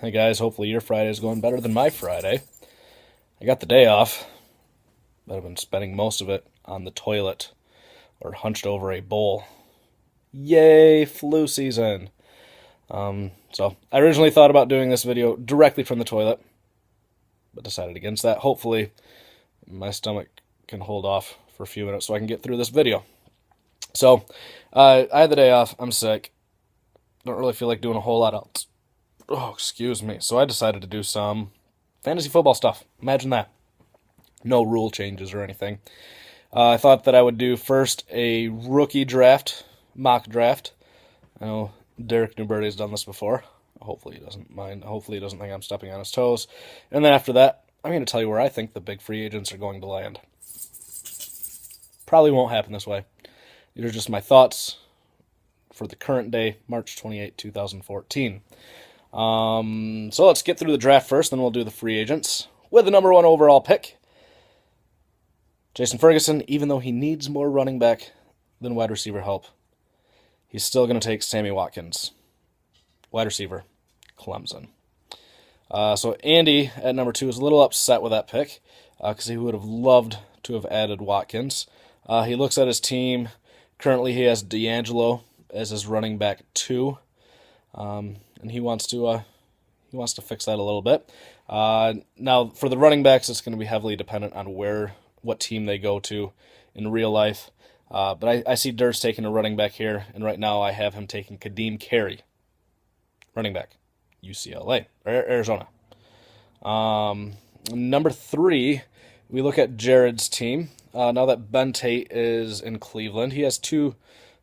Hey guys, hopefully your Friday is going better than my Friday. I got the day off, but I've been spending most of it on the toilet or hunched over a bowl. Yay, flu season! So I originally thought about doing this video directly from the toilet, but decided against that. Hopefully my stomach can hold off for a few minutes so I can get through this video. So I had the day off. I'm sick. Don't really feel like doing a whole lot else. Oh, excuse me. So I decided to do some fantasy football stuff. Imagine that. No rule changes or anything. I thought that I would do first a rookie draft, mock draft. I know Derek Newberry's done this before. Hopefully he doesn't mind. Hopefully he doesn't think I'm stepping on his toes. And then after that, I'm going to tell you where I think the big free agents are going to land. Probably won't happen this way. These are just my thoughts for the current day, March 28, 2014. So let's get through the draft first, then we'll do the free agents. With the number 1 overall pick, Jason Ferguson, even though he needs more running back than wide receiver help, he's still going to take Sammy Watkins, wide receiver, Clemson. So Andy at number 2 is a little upset with that pick because he would have loved to have added Watkins. He looks at his team. Currently he has D'Angelo as his running back 2. And he wants to fix that a little bit. Now, for the running backs, it's going to be heavily dependent on what team they go to in real life. But I see Dirt's taking a running back here, and right now I have him taking Kadeem Carey, running back, UCLA, or Arizona. Number 3, we look at Jared's team. Now that Ben Tate is in Cleveland, he has 2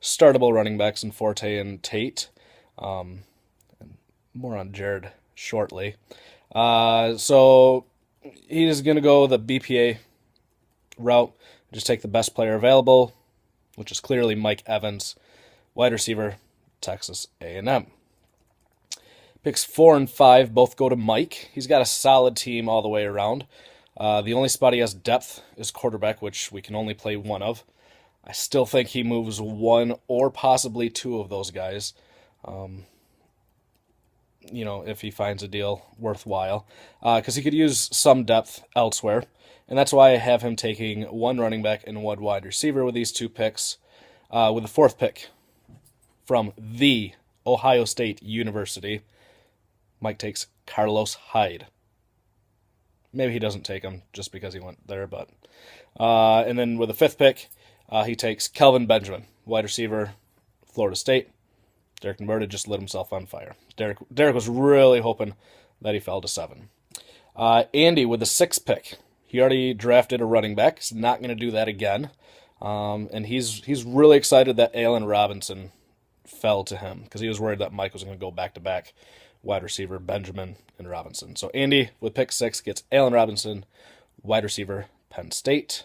startable running backs in Forte and Tate. More on Jared shortly. So he's going to go the BPA route, just take the best player available, which is clearly Mike Evans, wide receiver, Texas A&M. Picks 4 and 5 both go to Mike. He's got a solid team all the way around. The only spot he has depth is quarterback, which we can only play one of. I still think he moves 1 or possibly 2 of those guys. If he finds a deal worthwhile, because he could use some depth elsewhere, and that's why I have him taking 1 running back and 1 wide receiver with these 2 picks, with the 4th pick from the Ohio State University. Mike takes Carlos Hyde. Maybe he doesn't take him just because he went there, but and then with the 5th pick, he takes Kelvin Benjamin, wide receiver, Florida State. Derek Newberry just lit himself on fire. Derek was really hoping that he fell to 7. Andy with the 6th pick. He already drafted a running back. He's not going to do that again. And he's really excited that Allen Robinson fell to him because he was worried that Mike was going to go back-to-back wide receiver, Benjamin and Robinson. So Andy with pick 6 gets Allen Robinson, wide receiver, Penn State.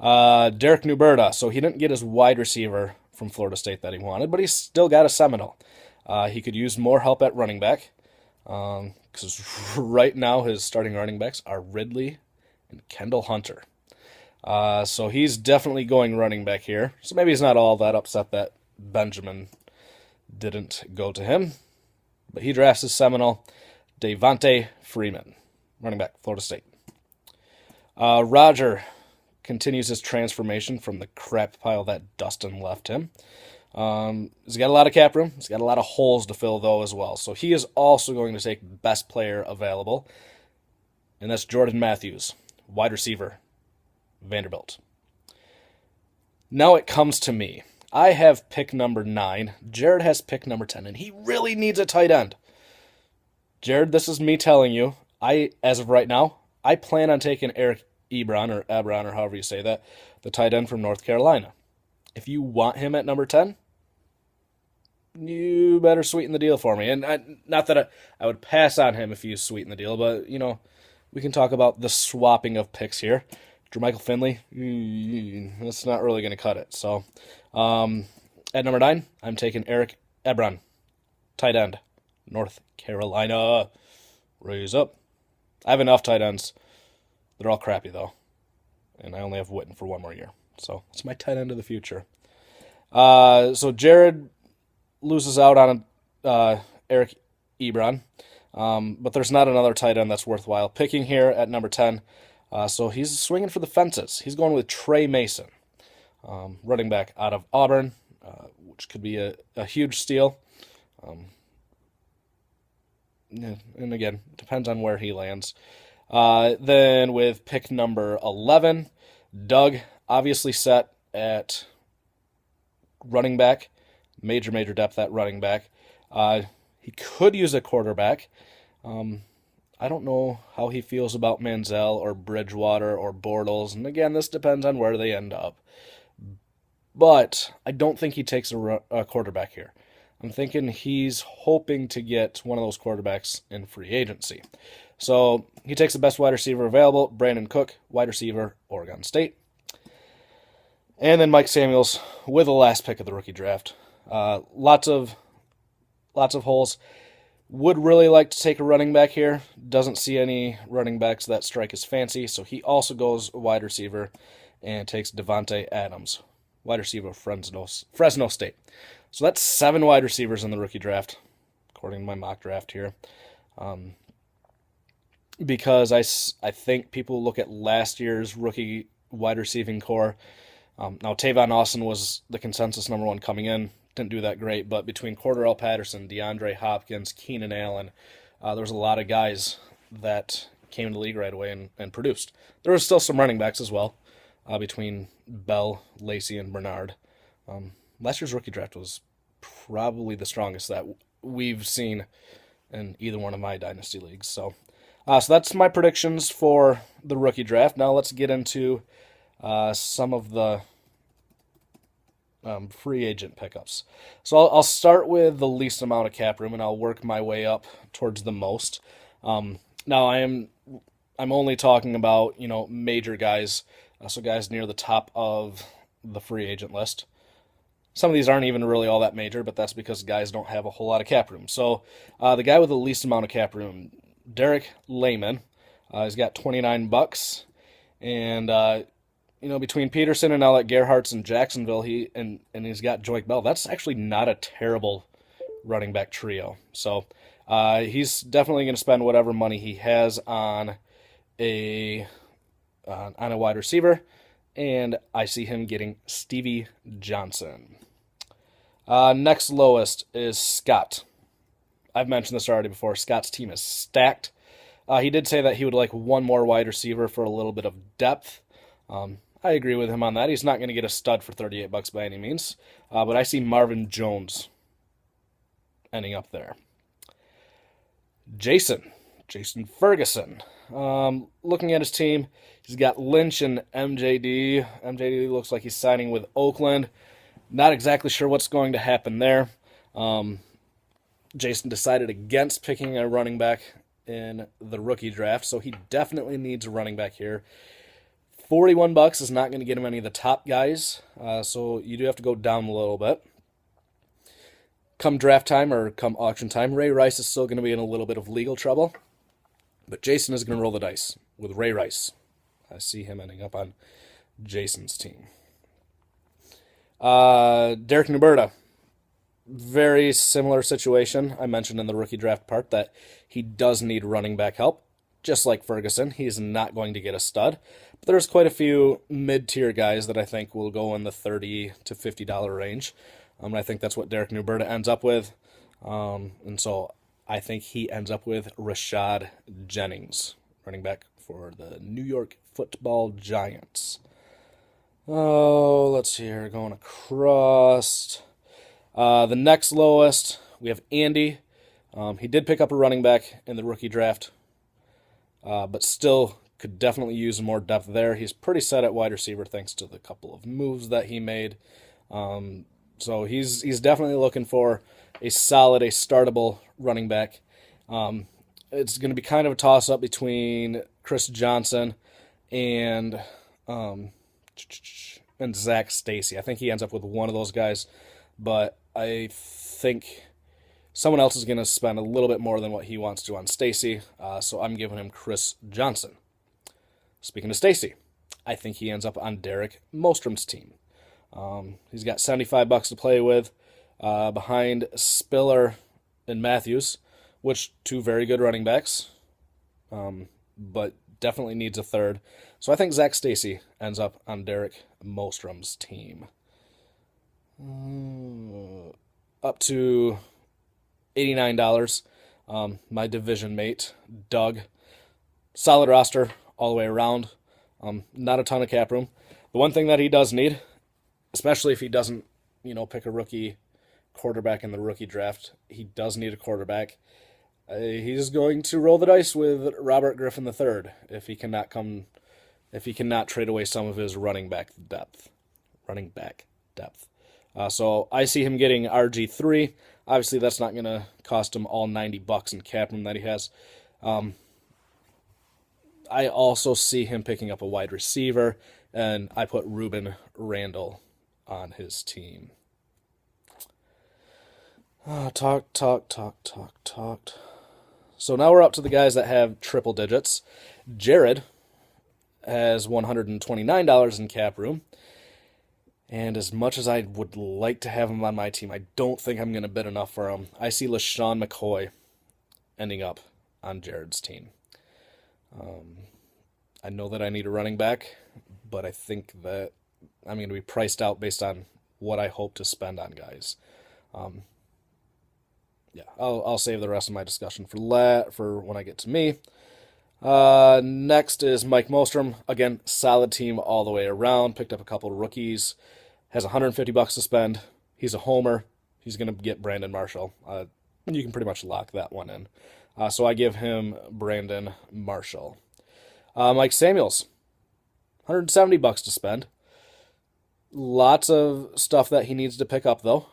Derek Newberry. So he didn't get his wide receiver from Florida State that he wanted, but he's still got a Seminole. He could use more help at running back because right now his starting running backs are Ridley and Kendall Hunter. So he's definitely going running back here. So maybe he's not all that upset that Benjamin didn't go to him, but he drafts his Seminole, Devontae Freeman, running back, Florida State. Roger continues his transformation from the crap pile that Dustin left him. He's got a lot of cap room. He's got a lot of holes to fill, though, as well. So he is also going to take best player available, and that's Jordan Matthews, wide receiver, Vanderbilt. Now it comes to me. I have pick number 9. Jared has pick number 10, and he really needs a tight end. Jared, this is me telling you, as of right now, I plan on taking Eric Ebron or however you say that, the tight end from North Carolina. If you want him at number 10, you better sweeten the deal for me. And not that I would pass on him if you sweeten the deal, but, we can talk about the swapping of picks here. Jermichael Finley, that's not really going to cut it. So, at number 9, I'm taking Eric Ebron, tight end, North Carolina. Raise up. I have enough tight ends. They're all crappy, though. And I only have Witten for 1 more year. So it's my tight end of the future. So Jared loses out on Eric Ebron. But there's not another tight end that's worthwhile picking here at number 10. So he's swinging for the fences. He's going with Trey Mason, running back out of Auburn, which could be a huge steal. Yeah, and again, depends on where he lands. Then with pick number 11, Doug obviously set at running back, major depth at running back. He could use a quarterback. I don't know how he feels about Manziel or Bridgewater or Bortles, and again, this depends on where they end up. But I don't think he takes a quarterback here. I'm thinking he's hoping to get one of those quarterbacks in free agency. So he takes the best wide receiver available, Brandon Cook, wide receiver, Oregon State. And then Mike Samuels with the last pick of the rookie draft. Lots of holes. Would really like to take a running back here. Doesn't see any running backs that strike his fancy, so he also goes wide receiver and takes Devontae Adams, wide receiver, Fresno State. So that's 7 wide receivers in the rookie draft, according to my mock draft here. Because I think people look at last year's rookie wide receiving core. Now, Tavon Austin was the consensus number 1 coming in. Didn't do that great, but between Cordarrelle Patterson, DeAndre Hopkins, Keenan Allen, there was a lot of guys that came into the league right away and produced. There was still some running backs as well, between Bell, Lacey, and Bernard. Last year's rookie draft was probably the strongest that we've seen in either one of my dynasty leagues. So that's my predictions for the rookie draft. Now let's get into some of the free agent pickups. So I'll start with the least amount of cap room, and I'll work my way up towards the most. Now I'm only talking about major guys, so guys near the top of the free agent list. Some of these aren't even really all that major, but that's because guys don't have a whole lot of cap room. So the guy with the least amount of cap room, Derek Lehman, he's got $29, and between Peterson and Alec Gerhart's in Jacksonville, he's got Joique Bell. That's actually not a terrible running back trio. So he's definitely going to spend whatever money he has on a wide receiver, and I see him getting Stevie Johnson. Next lowest is Scott. I've mentioned this already before. Scott's team is stacked. He did say that he would like one more wide receiver for a little bit of depth. I agree with him on that. He's not going to get a stud for $38 by any means, but I see Marvin Jones ending up there. Jason Ferguson. Looking at his team, he's got Lynch and MJD. MJD looks like he's signing with Oakland. Not exactly sure what's going to happen there. Jason decided against picking a running back in the rookie draft, so he definitely needs a running back here. $41 is not going to get him any of the top guys, so you do have to go down a little bit. Come draft time or come auction time, Ray Rice is still going to be in a little bit of legal trouble, but Jason is going to roll the dice with Ray Rice. I see him ending up on Jason's team. Derek Nuberta, very similar situation. I mentioned in the rookie draft part that he does need running back help. Just like Ferguson, he's not going to get a stud. But there's quite a few mid-tier guys that I think will go in the $30 to $50 range. And I think that's what Derek Nuberta ends up with. And so I think he ends up with Rashad Jennings, running back for the New York Football Giants. Oh, let's see here. Going across. The next lowest, we have Andy. He did pick up a running back in the rookie draft, but still could definitely use more depth there. He's pretty set at wide receiver thanks to the couple of moves that he made. So he's definitely looking for a solid, a startable running back. It's going to be kind of a toss-up between Chris Johnson and Zach Stacy. I think he ends up with one of those guys, but I think someone else is going to spend a little bit more than what he wants to on Stacy, so I'm giving him Chris Johnson. Speaking of Stacy, I think he ends up on Derek Mostrom's team. He's got $75 to play with, behind Spiller and Matthews, which two very good running backs, but definitely needs a third. So I think Zach Stacy ends up on Derek Mostrom's team. Up to $89. My division mate, Doug. Solid roster all the way around. Not a ton of cap room. The one thing that he does need, especially if he doesn't, pick a rookie quarterback in the rookie draft, he does need a quarterback. He's going to roll the dice with Robert Griffin III if he cannot trade away some of his running back depth. So I see him getting RG3. Obviously, that's not going to cost him all $90 in cap room that he has. I also see him picking up a wide receiver, and I put Ruben Randall on his team. Talked. So now we're up to the guys that have triple digits. Jared has $129 in cap room. And as much as I would like to have him on my team, I don't think I'm going to bid enough for him. I see LaShawn McCoy ending up on Jared's team. I know that I need a running back, but I think that I'm going to be priced out based on what I hope to spend on guys. I'll save the rest of my discussion for when I get to me. Next is Mike Mostrom. Again, solid team all the way around. Picked up a couple of rookies. Has $150 to spend. He's a homer. He's going to get Brandon Marshall. You can pretty much lock that one in. So I give him Brandon Marshall. Mike Samuels, $170 to spend. Lots of stuff that he needs to pick up, though.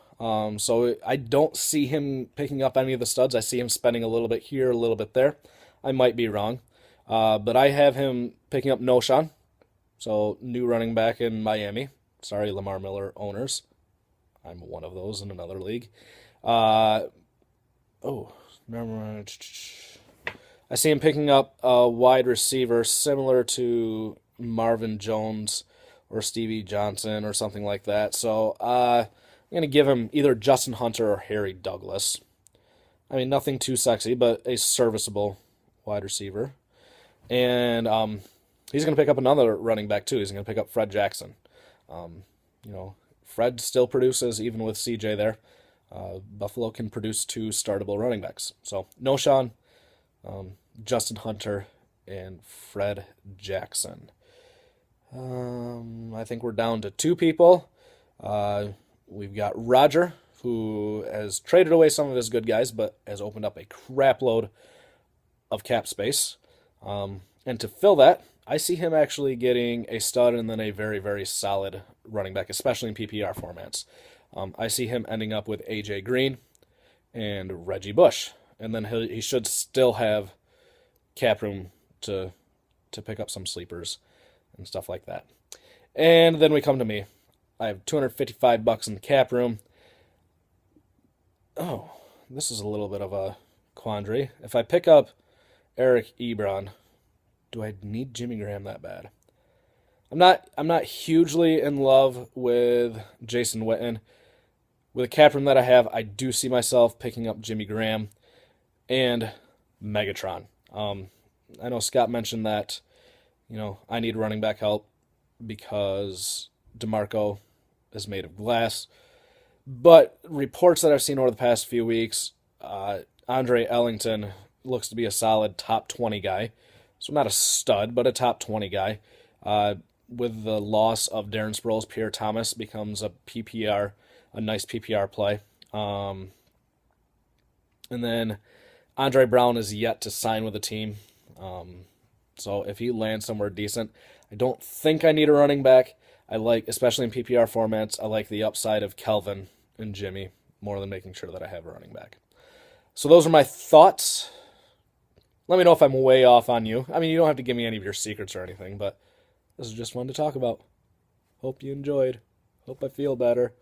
So I don't see him picking up any of the studs. I see him spending a little bit here, a little bit there. I might be wrong. But I have him picking up Noshawn. So new running back in Miami. Sorry, Lamar Miller owners. I'm one of those in another league. I see him picking up a wide receiver similar to Marvin Jones or Stevie Johnson or something like that. So I'm going to give him either Justin Hunter or Harry Douglas. I mean, nothing too sexy, but a serviceable wide receiver. And he's going to pick up another running back, too. He's going to pick up Fred Jackson. Fred still produces, even with CJ there. Buffalo can produce two startable running backs. So, Noshawn, Justin Hunter, and Fred Jackson. I think we're down to two people. We've got Roger, who has traded away some of his good guys, but has opened up a crap load of cap space. And to fill that, I see him actually getting a stud and then a very, very solid running back, especially in PPR formats. I see him ending up with A.J. Green and Reggie Bush. And then he should still have cap room to pick up some sleepers and stuff like that. And then we come to me. I have $255 in the cap room. Oh, this is a little bit of a quandary. If I pick up Eric Ebron, do I need Jimmy Graham that bad? I'm not hugely in love with Jason Witten. With the cap room that I have, I do see myself picking up Jimmy Graham and Megatron. I know Scott mentioned that, I need running back help because DeMarco is made of glass. But reports that I've seen over the past few weeks, Andre Ellington looks to be a solid top 20 guy. So not a stud, but a top 20 guy. With the loss of Darren Sproles, Pierre Thomas becomes a nice PPR play. And then Andre Brown is yet to sign with the team. So if he lands somewhere decent, I don't think I need a running back. I like, especially in PPR formats, I like the upside of Kelvin and Jimmy more than making sure that I have a running back. So those are my thoughts. Let me know if I'm way off on you. I mean, you don't have to give me any of your secrets or anything, but this is just fun to talk about. Hope you enjoyed. Hope I feel better.